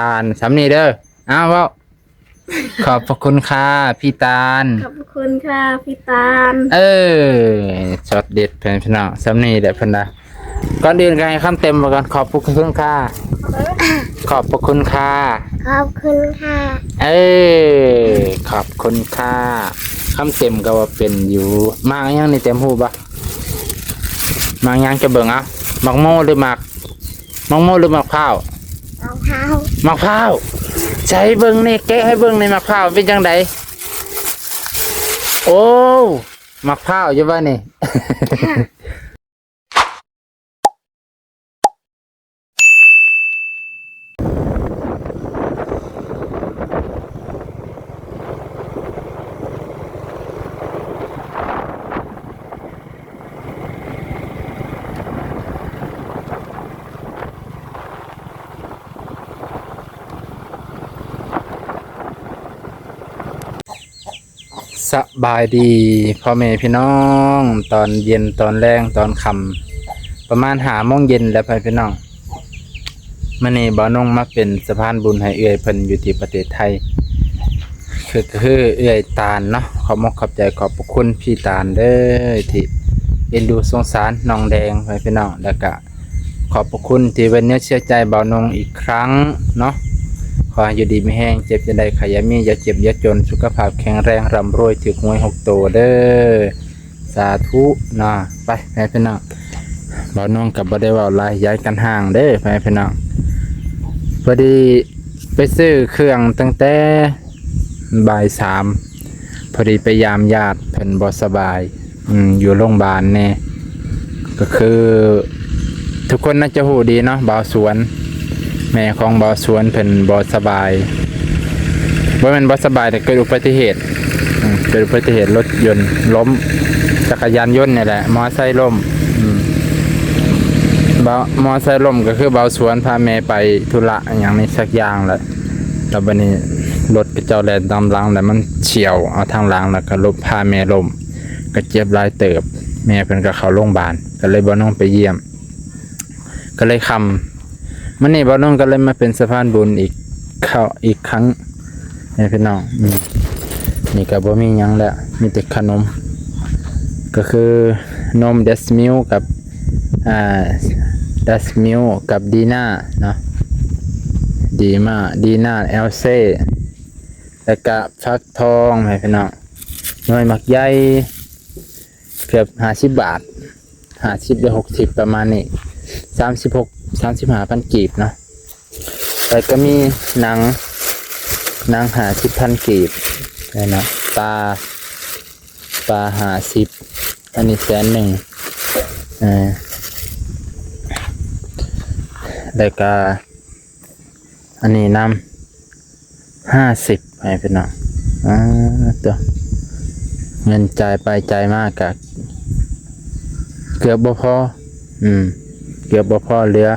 ตาลสำนีเด้ออ้าวเว้าขอบพระคุณค่ะพี่ตาลขอบคุณค่ะพี่ตาลช็อตเด็ดเพื่อนพี่น้องสำนีเด็ดเพื่อนนะก่อนอื่นก็ให้คำเต็มมาก่อนขอบพระคุณค่ะขอบพระคุณค่ะขอบคุณค่ะขอบคุณค่ะคำเต็มก็ว่าเป็นอยู่มากยังในเต็มหูปะมากยังจะเบิ่งเอามักโม่หรือมักพร้าวมักพร้าวใช้เบิ่งนี่แกะให้เบิ่งในมักพร้าวเป็นจังไดโอ้มักพร้าวอยู่บ้านนี่ สบายดีพ่อแม่พี่น้องตอนเย็นตอนแรงตอนค่ำประมาณ5 โมงเย็นแล้วพี่น้องมื้อนี้บ่าวนงมาเป็นสะพานบุญให้เอื้อยเพิ่นอยู่ที่ประเทศไทยคือเอื้อยตาลเนาะขอขอบใจขอบพระคุณพี่ตาลเด้อที่เอ็นดูสงสารน้องแดงพี่น้องแล้วก็ขอบพระคุณที่ไว้เนื้อเชื่อใจบ่าวนงอีกครั้งเนาะขอให้อยู่ดีไม่แห้งเจ็บจะได้ขยันมีอย่าเจ็บอย่าจนสุขภาพแข็งแรงร่ำรวยถือหวย6 ตัวเด้อสาธุนะไปพี่น้องบ่าวน้องกับบ่ได้ว่าลายย้ายกันห่างเด้อพี่น้องพอดีไปซื้อเครื่องตั้งแต่บ่าย 3พอดีไปยามญาติเพิ่นบ่สบายอยู่โรงพยาบาลเนี่ยก็คือทุกคนน่าจะหูดีเนาะบ่าวสวนแม่ของบ่าวสวนเพิ่นบ่สบายบ่แม่นบ่สบายแต่เกิดอุบัติเหตุรถยนต์ล้มจักรยานยนต์นี่แหละมอไซค์ล้มมอไซค์ล้มก็คือบ่าวสวนพาแม่ไปธุระอย่างนี้สักอย่างแหละแล้วบัดนี้รถก็เจ้าแล่นตามหลังแล้วมันเฉี่ยวเอาทางหลังแล้วก็พาแม่ล้มก็เจ็บหลายเติบแม่เพิ่นก็เข้าโรงพยาบาลก็เลยบ่น้องไปเยี่ยมก็เลยคำมันนี่บ่าวน้องก็เลยมาเป็นสะพานบุญอีกครั้งให้พี่น้องนี่ก็บ่มีหยังแล้วมีแต่ขนมก็คือนมเดสมิลกับดัสมิลกับดีน่าเนาะดีน่าเอลเซ่แล้วก็ฟักทองให้พี่น้องหน่วยหมักใหญ่เกือบ50 บาท50หรือ60ประมาณนี้35,000 กีบเนาะแต่ก็มีหนัง50,000 กีบนะปลา50อันนี้100,000แล้วก็อันนี้น้ำ50ให้พี่น้องตัวเงินจ่ายไปจ่ายมากกะเกือบบ่พอเกือบบ่พอเหลือ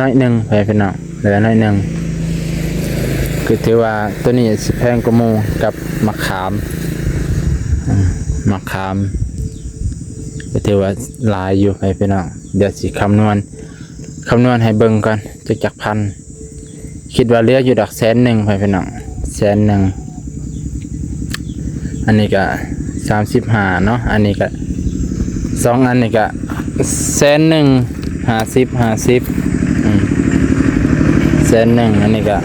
น้อยหนึ่งไปพี่น้องเหลือน้อยหนึ่งคือถือว่าตัวนี้สิแพงกว่าหมูกับมะขามก็ถือว่าหลายอยู่ไปพี่น้องเดี๋ยวสิคำนวณให้เบิ่งก่อนจักพันคิดว่าเหลืออยู่ดัก100,000ไปพี่น้อง100,000อันนี้ก็35เนาะอันนี้ก็2อันนี้ก็100,000 50อันนี้ก็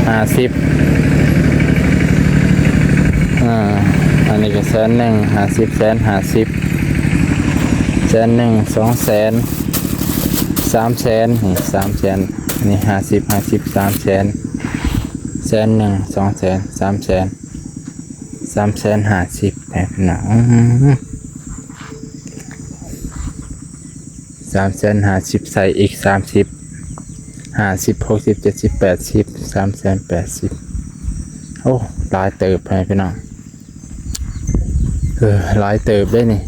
50อันนี้ก็100,000 50 150 100,000 200,000 300,000นี่300,000อันนี้50 300,000 100,000 200,000 300,000 350แบบนั้น350ใส่อีก30 50 60 70 80 380โอ้หลายเติบไปพี่น้องหลายเติบได้นี่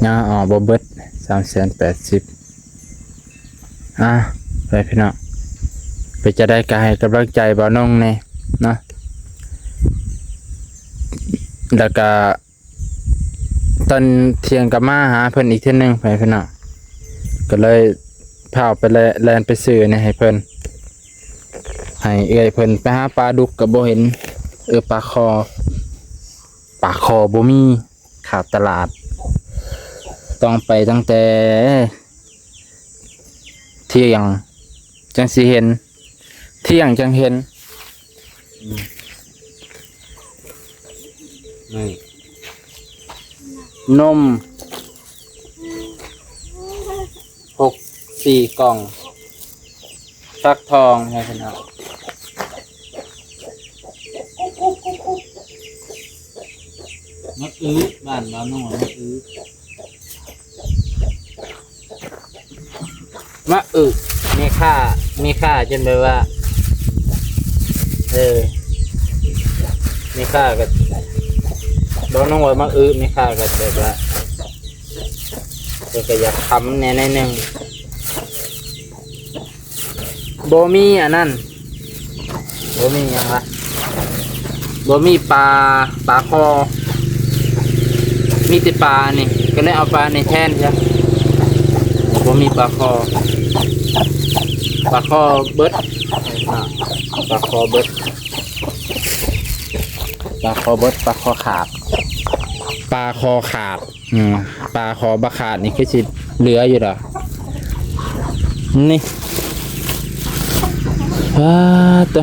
งาออกบ่เบิด380ไปพี่น้องไปจะได้กายกำลังใจบ่าวนงเนี่ยเนาะแล้วก็ตอนเที่ยงกับมาหาเพิ่นอีกเที่ยนึงไปพี่น้องก็เลย พาไปแลนไปซื้อเนี่ยให้เพิ่นให้เอื้อยเพิ่นไปหาปลาดุกก็บ่เห็นปลาคอบ่มีขาดตลาดต้องไปตั้งแต่เที่ยงจังสิเห็นเที่ยงจังเห็นนี่นม4 กล่องฟักทองให้พี่น้องมักอื้อบ้านเราน้องมักอื้อมีค่าจนแบบว่ามีค่าก็เราน้องว่ามักอื้อมีค่าก็แบบว่าก็อยากทำแน่ๆนึงบ่มีอันนั้นบ่มีหยังวะบ่มีปลาคอมีแต่ปลานี่ก็เลยเอาปลาในแทนจ้ะบ่มีปลาคอเบิดปลาคอขาดปลาคอขาดปลาคอบะขาดนี่คือสิเหลืออยู่ดอกนี่ว้าตัว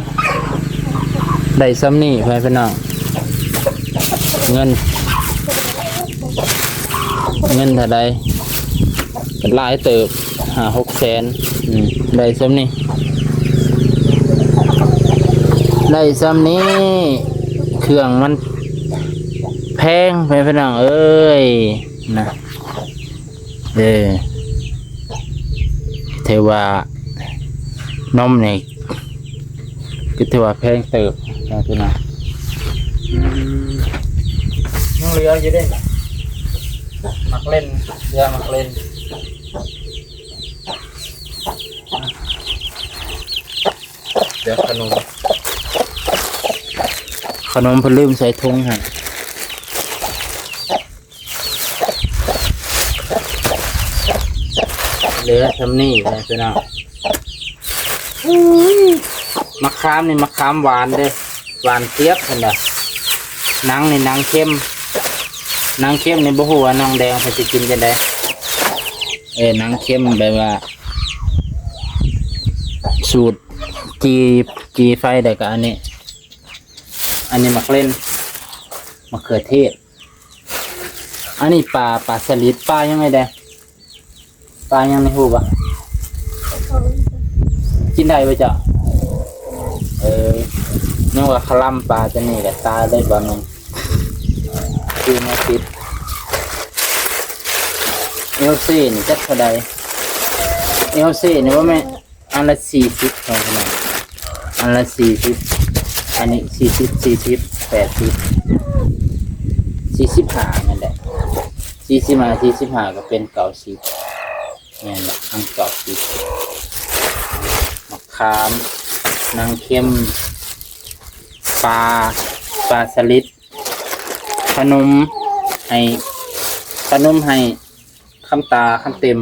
ได้ซ้ำนี่พี่น้องเงินเท่าใดเป็นหลายเติบ6 แสนได้ซ้ำนี่เครื่องมันแพงพี่น้องเอ้ยนะเทว่านมนี่ก็ถือว่าแพงเติบนะพี่น้องยังเหลืออยู่เด้มักเล่นเดี๋ยวขนมเพิ่นลืมใส่ถุงให้เหลือทำนี่เลยพี่น้องมะขามนี่มะขามหวานเด้หวานเจี๊ยบคนละนังนี่นังเข้มนี่บ่ฮู้ว่าน้องแดงเพิ่นสิกินจังได๋นังเข้มแบบว่าสูตรจีไฟได้ก็อันนี้มักเล่นมะเขือเทศอันนี้ปลาสลิดปลายังไงแดงปลายังไม่ฮู้บ่กินได้บ่จ๊ะนึกว่าคลำปลาจะนี่แหละตายได้บ่น้องคือมาติดเอลซี่นี่จักเท่าใดเอลซี่นี่ว่าแม่อันละ40เท่านั้นอันละ40อันนี้40 80 45นั่นแหละ45ก็เป็น90นี่แหละอัน90มะขามนางเข้มปลาสลิดขนมให้คำตาคำเต็ม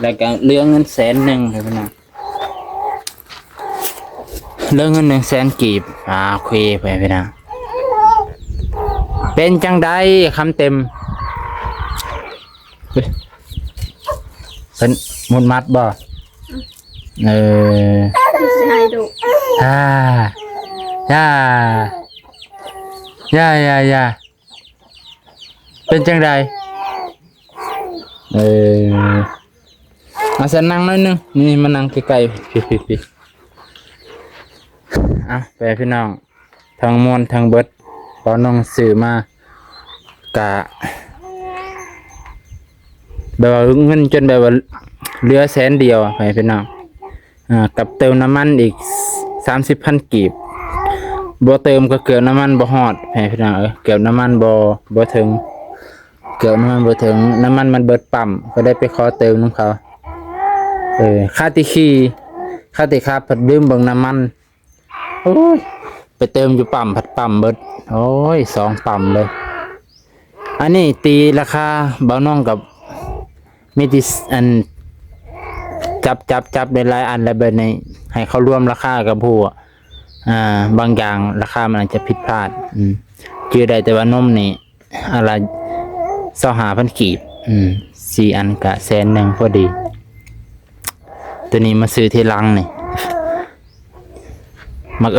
แล้วก็เรื่องเงิน100,000เลยพี่น้องเรื่องเงิน100,000 กีบโอเคไปพี่น้องเป็นจังใดคำเต็มเป็นมุดมัดบ่ให้ดูย่าเป็นจังใดมาสันนั่งหน่อยนึงนี่มานั่งใกล้ๆพี่ไปพี่น้องทางมวลทางเบิดพอน้องสื่อมากะแบบว่าเงินจนแบบว่าเหลือ100,000เดียวไปพี่น้องกับเติมน้ำมันอีก30,000 กีบบ่เติมก็เกือบน้ำมันบ่ฮอดไปพี่น้องเกือบน้ำมันบ่ถึงน้ำมันมันเบิดปั๊มก็ได้ไปขอเติมน้ำเขาค่าติผัดดื่มเบิ่งน้ำมันโอ้ยไปเติมอยู่ปั๊มผัดปั๊มเบิดโอ้ย2 ปั๊มเลยอันนี้ตีราคาเบาน้องกับมิติอัน จับได้หลายอันแล้วแบบนี้ให้เขารวมราคากับผู้บางอย่างราคามันอาจจะผิดพลาดจือได้แต่ว่านมนี่อะไร25,000กีบ4 อันกะ100,000พอดีตัวนี้มาซื้อที่ลังนี่มัก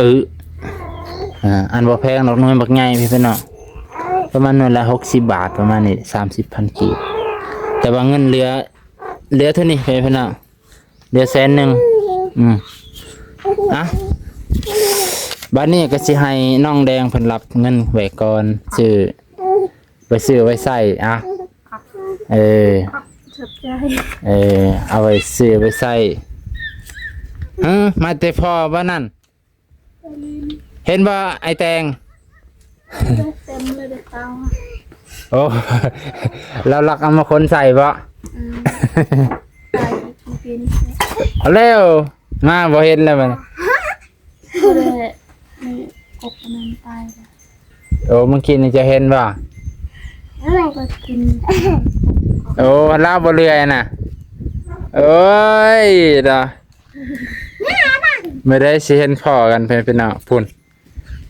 อันบ่แพงดอกน้อยบักใหญ่พี่น้องประมาณหน่วยละ60 บาทประมาณนี้30,000กีบแต่ว่าเงินเหลือเท่านี้พี่น้องเหลือ100,000อ่ะบัดนี้ก็สิให้น้องแดงเพิ่นรับเงินไว้ก่อนซื้อไว้ใช้สบใจ เอาไว้ซื้อไว้ใช้มาแต่พ่อว่านั่นเห็นบ่ไอ้แตงเต็มเลยเด็กเตา โอ้ เราลักเอามาคนใส่บ่ ตายกิน เอาเร็วมาบ่เห็นแล้วมัน เลยมีกบมันตายแล้ว โอ้มึงกินนี่จะเห็นบ่ อะไรก็กิน โอ้ลาบ่เลื่อยน่ะโอ้ยดาไม่ได้สิเห็นพ่อกันเพิ่นพุ่น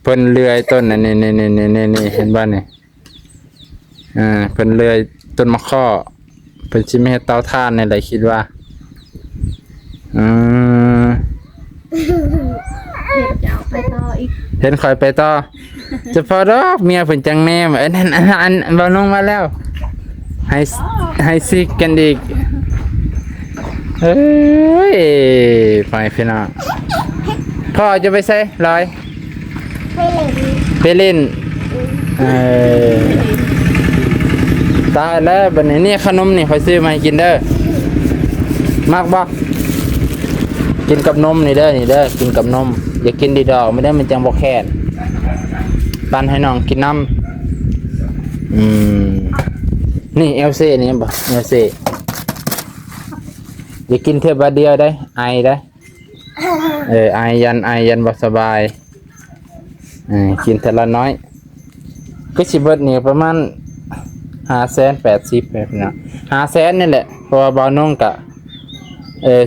เพิ่นเลื่อยต้นอันนี้นี่เห็นบ่นี่เพิ่นเลื่อยต้นมะข้อเพิ่นสิมีเตาถ่านนี่แหละคิดว่าเห็ดจะเอาไปต่ออีก เห็นข่อยไปต่อจะพอดอกเมียเพิ่นจังแนมอันบ่ลงมาแล้วให้ซิกกันอีกเฮ้ยไปพี่น้องพ่อจะไปใส่ลอยไปเล่นตายแล้วบัดนี้นี่ขนมนี่ข่อยซื้อมาให้กินเด้อมักบ่กินกับนมนี่เด้อกินกับนมอย่ากินดีดอกไม่ได้มันจังบ่แค้นปันให้น้องกินน้ำนี่เอลซีนี่บ่เอลซีอย่ากินเท่าบาเดียวได้ไอได้ไอยันบ่สบายกินแต่ละน้อยก็สิเบิดนี่ประมาณ580,000แบบนี้500,000นี่แหละเพราะว่าบ่าวน้องกะ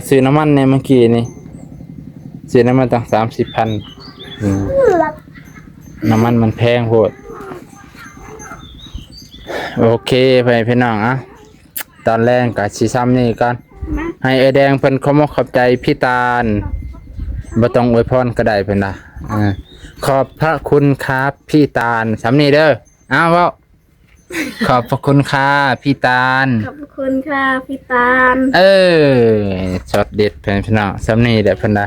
ซื้อน้ำมันเนี่ยเมื่อกี้นี่ซื้อน้ำมันตั้ง30,000น้ำมันแพงโหดโอเคพี่น้องตอนแรกก็สิซ้ำนี่ก่อนให้ไอ้แดงเพิ่นขอบใจพี่ตาลบ่ต้องอวยพรก็ได้เพิ่นน่ะขอบพระคุณครับพี่ตาลซ้ำนี่เด้อเว้าขอบพระคุณค่ะพี่ตาลขอบคุณค่ะพี่ตาลช็อตเด็ดพี่น้องซ้ำนี่แหละเพิ่นน่ะ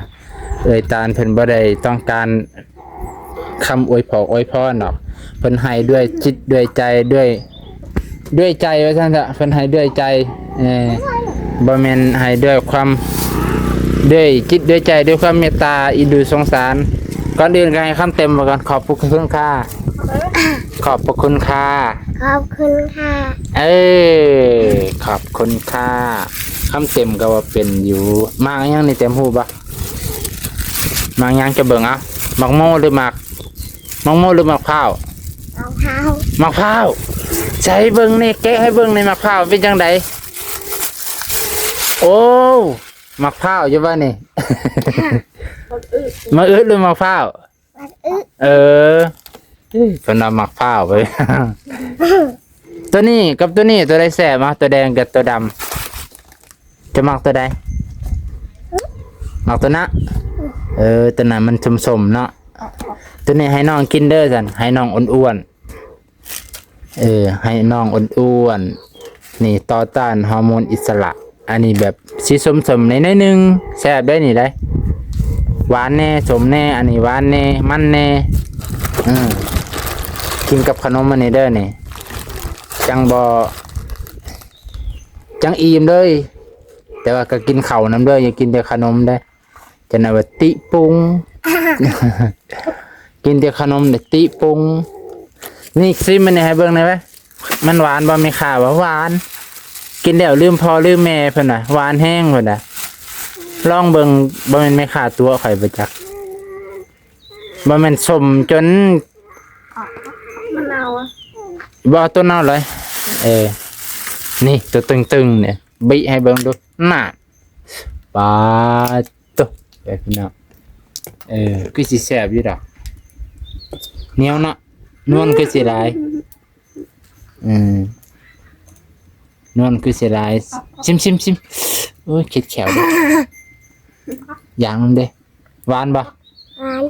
ตาลเพิ่นบ่ได้ต้องการคำอวยพรหรอกเพิ่นให้ด้วยจิตด้วยใจด้วยใจว่าซั่นซะเพิ่นให้ด้วยใจบ่แม่นให้ด้วยความด้วยจิตด้วยใจด้วยความเมตตาอินดูสงสารก่อนอื่นก็ให้คำเต็มมาก่อนขอบพระคุณค่ะขอบพระคุณค่ะขอบคุณค่ะขอบคุณค่ะคำเต็มก็ว่าเป็นอยู่มากยังนี่เต็มหูบ่มากยังจะเบิ่งเอามักโม่หรือมักพร้าวมักพร้าวใช้เบิ่งนี่แกะให้เบิ่งในมักพร้าวเป็นจังไดโอ้มักพร้าวอยู่บ่นี่มักอึดหรือมักพร้าวเพิ่นเอามักพร้าวไปตัวนี้กับตัวนี้ตัวใดแซ่บตัวแดงกับตัวดำจะมักตัวใดมักตัวนั้นตัวนั้นมันสมๆเนาะตัวนี้ให้น้องกินเด้อซั่นให้น้องอ้วนๆให้น้องอ้วนๆนี่ต่อต้านฮอร์โมนอิสระอันนี้แบบสีส้มๆนิดนึงแซ่บได้นี่ได้หวานแน่สมแน่อันนี้หวานแน่มันแน่กินกับขนมอันนี้เด้อนี่จังอิ่มเลยแต่ว่าก็กินข้าวน้ำเด้ออย่ากินแต่ขนมได้จะน่าว่าติปุง กินแต่ขนมแต่ติปุงนี่ซิมันให้เบิ่งได้ไหมมันหวานบ่มีข่าวว่าหวานกินแล้วลืมพ่อลืมแม่เพิ่นน่ะหวานแห้งเพิ่นน่ะลองเบิ่งบ่แม่นไม่ขาดตัวข่อยบ่จักบ่แม่นสมจนมะนาวบ่ตัวนั้นเลยนี่ตัวตึงๆเนี่ยบิให้เบิ่งดูน่ะ ปลาตุ๊ไปพี่น้องคือสิแซ่บอยู่ดอกเหนียวเนาะนวลคือสิหลายนวลคือสิหลายชิมโอ้ยเข็ดแขวเด้อย่างนึงเด้หวานบ่ หวาน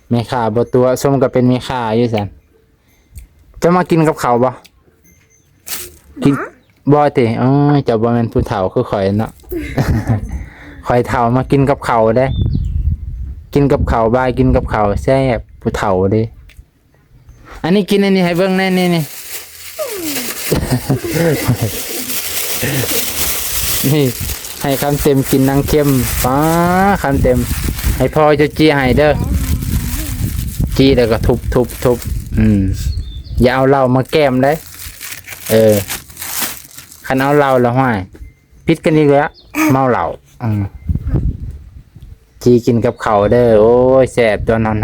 แม่ข่าบ่ตัวส้มก็เป็นแม่ข่าอยู่ซั่นจะมากินกับข้าวบ่กินบ่ติอ๋อเจ้าบ่แม่นผู้เฒ่าคือข่อยเนาะ ข่อยเฒ่ามากินกับข้าวได้ กินกับข้าวบ่ายกินกับข้าวแซ่บผู้เฒ่าเด้อันนี้กินอันนี้ให้เบิ่งแน่นี่ นี่ให้คำเต็มกินนางเค็มป้าคำเต็มให้พ่อเจะจี้ให้เด้อจี้แล้วก็ทุบอย่าเอาเหล้ามาแก้มได้คันเอาเหล้าแล้วห้อยพิษกันอีกแล้วเมาเหล้าจี้กินกับข้าวเด้อโอ้ยแซ่บตัวนอน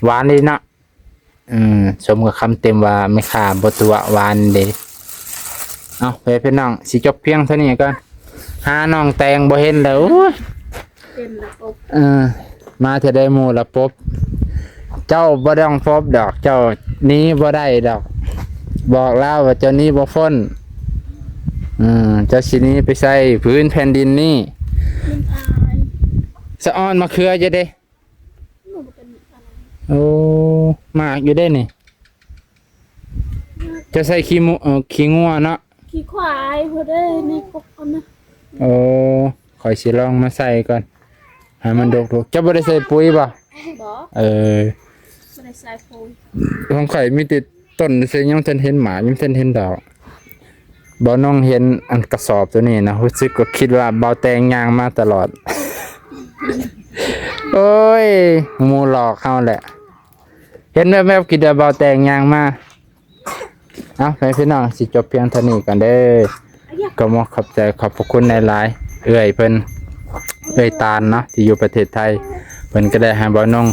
หวานดีเนาะสมกับคำเต็มว่าไม่ขาดบ่ตัวหวานเด้เอาไปพี่น้องสิจบเพียงเท่านี้ก่อนหาน้องแตงบ่เห็นแล้วโอ้ย เป็นระบบ มาเธอได้หมู่ละปบเจ้าบ่ต้องพบดอกเจ้านี้บ่ได้ดอกบอกแล้วว่าเจ้านี้บ่ฟ้นเจ้าสินี้ไปใส่พื้นแผ่นดินนี่ มันอาย สะอ้อนมะเขือจะได้ หนูเป็นอะไร โอ้มากอยู่ได้นี่จะใส่ขี้งัวเนาะ ขี้ควายพอได้ในกบเอานะ โอ้ขอยสิลองมาใส่ก่อนให้มันดกๆเจ้าบ่ได้ใส่ปุ๋ยบ่ บอก ไม่ได้ใส่โฟม ของข่อยมีติดต้นเสียยังทันเห็นหมายังทันเห็นดอกบ่น้องเห็นอันกระสอบตัวนี้นะรู้สึกก็คิดว่าเบาแตงยางมาตลอด โอ้ยหมูหลอกเฮาแหละ เห็นแวบๆคิดว่าเบาแตงยางมาเอาไปพี่น้องสิจบเพียงเท่านี้กันเด้อก็ขอขอบใจขอบพระคุณหลายๆเอื้อยเพิ่นเอื้อยตาลเนาะที่อยู่ประเทศไทยเพิ่นก็ได้ให้บ่น้อง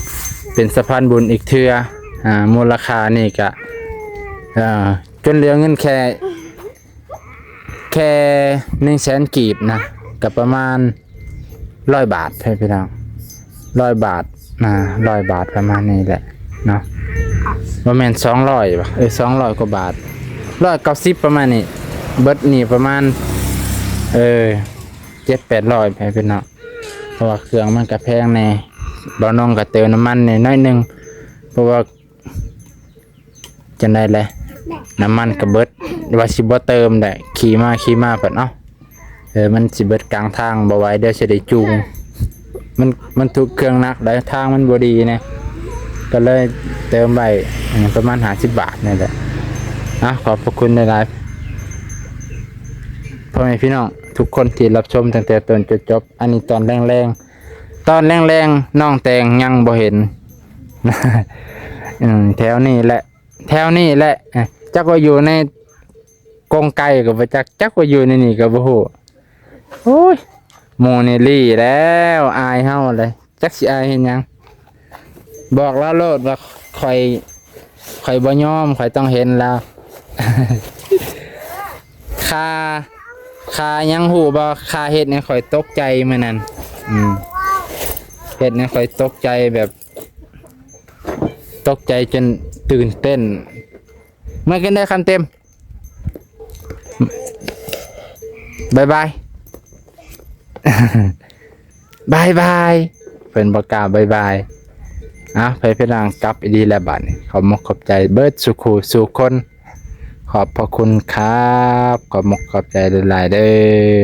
เป็นสะพานบุญอีกเทื่อมูลค่านี่ก็จนเหลือเงินแค่100,000 กีบนะก็ประมาณ100 บาทให้พี่น้อง100 บาท100 บาทประมาณนี้แหละเนาะบ่แม่น200ป่ะ200 กว่าบาท190ประมาณนี้เบิดนี่ประมาณ700-800ให้พี่น้องเพราะว่าเครื่องมันก็แพงแน่บ่น้องก็เติมน้ำมันน้อยนึงเพราะว่าจังได๋แหละน้ำมันก็เบิดว่าสิบ่เติมได้ขี่มาเพิ่นเนาะมันสิเบิดกลางทางบ่ไหวเดี๋ยวสิได้จูงมันถูกเครื่องหนักได้ทางมันบ่ดีนะก็เลยเติมไว้ประมาณ50 บาทนี่แหละขอบพระคุณหลายๆพ่อแม่พี่น้องทุกคนที่รับชมตั้งแต่ต้นจนจบอันนี้ตอนแรงๆน้องแตงยังบ่เห็น แถวนี้แหละจักว่าอยู่ในกรงไก่ก็บ่จักว่าอยู่ในนี่ก็บ่ฮู้โอ้ยโมเนลี่แล้วอายเฮาเลยจักสิอายเฮ็ดหยังบอกแล้วโลดว่าข่อยบ่ยอมข่อยต้องเห็นแล้ว ค่ายังฮู้บ่ค่าเฮ็ดให้ข่อยตกใจมื้อนั้นเฮ็ดให้ข่อยตกใจแบบตกใจจนตื่นเต้นเมื่อกี้ได้คำเต็มบายบาย บายเพิ่นประกาศบายไปพี่น้องกลับอีดีแล้วบัดนี้ขอบใจเบิดสุขสู่คนขอบพระคุณครับขอบใจหลายๆเด้อ